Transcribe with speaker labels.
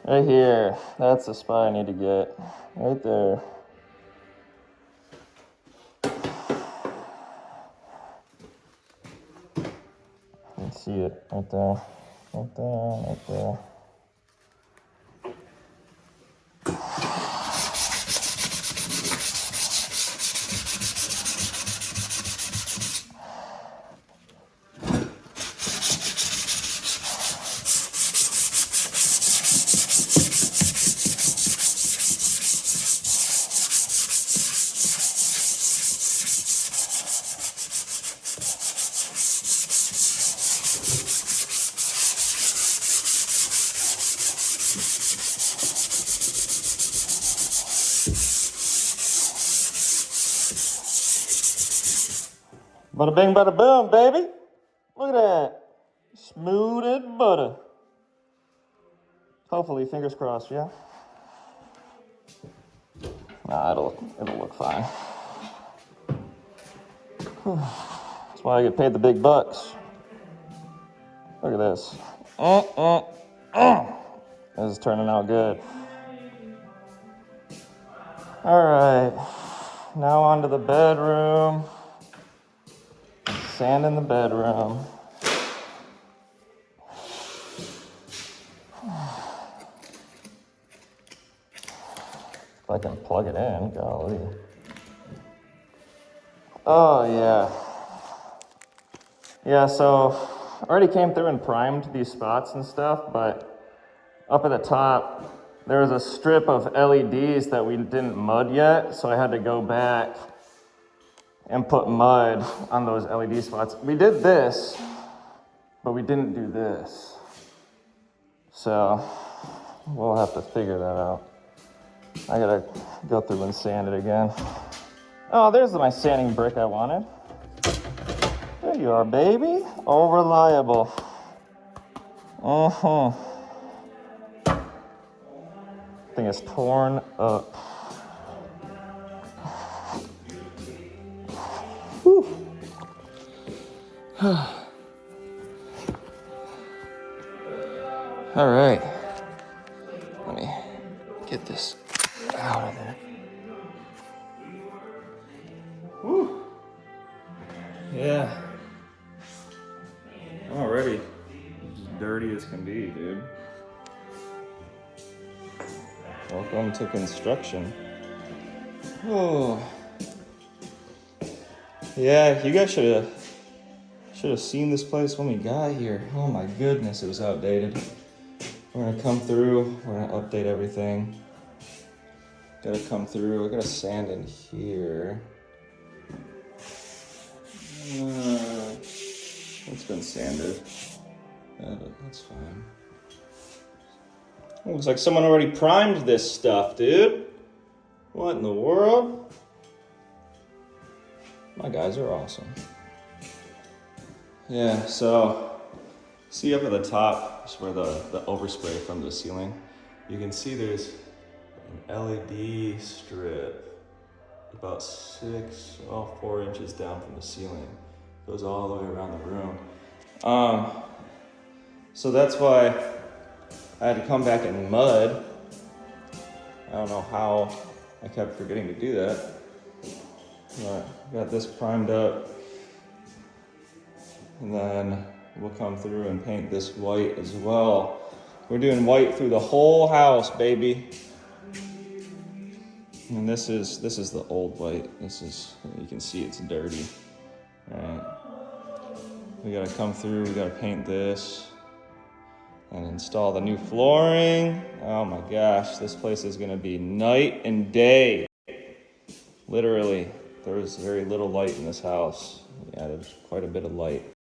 Speaker 1: Right here. That's the spot I need to get. Right there. You can see it right there. Right there, right there. Bada bing, bada boom, baby. Look at that. Smooth as butter. Hopefully, fingers crossed, yeah? Nah, it'll look fine. That's why I get paid the big bucks. Look at this. This is turning out good. All right. Now on to the bedroom. Sand in the bedroom. If I can plug it in, golly. Oh, yeah. Yeah, so I already came through and primed these spots and stuff, but up at the top, there was a strip of LEDs that we didn't mud yet, so I had to go back and put mud on those LED spots. We did this, but we didn't do this. So we'll have to figure that out. I gotta go through and sand it again. Oh, there's my sanding brick I wanted. There you are, baby. Oh, reliable. Thing is torn up. Whew. All right. Let me get this out of there. Whew. Yeah. I'm already as dirty as can be, dude. Welcome to construction. Oh. Yeah, you guys should have seen this place when we got here. Oh my goodness, it was outdated. We're gonna come through, we're gonna update everything. Gotta come through, I gotta sand in here. It's been sanded. That's fine. Looks like someone already primed this stuff, dude. What in the world? My guys are awesome. Yeah, so see up at the top is where the overspray from the ceiling. You can see there's an LED strip about 4 inches down from the ceiling. Goes all the way around the room. So that's why I had to come back in mud. I don't know how I kept forgetting to do that. But got this primed up. And then we'll come through and paint this white as well. We're doing white through the whole house, baby. And this is the old white. You can see it's dirty. All right. We gotta come through, we gotta paint this and install the new flooring. Oh my gosh, this place is gonna be night and day. Literally, there was very little light in this house. We added quite a bit of light.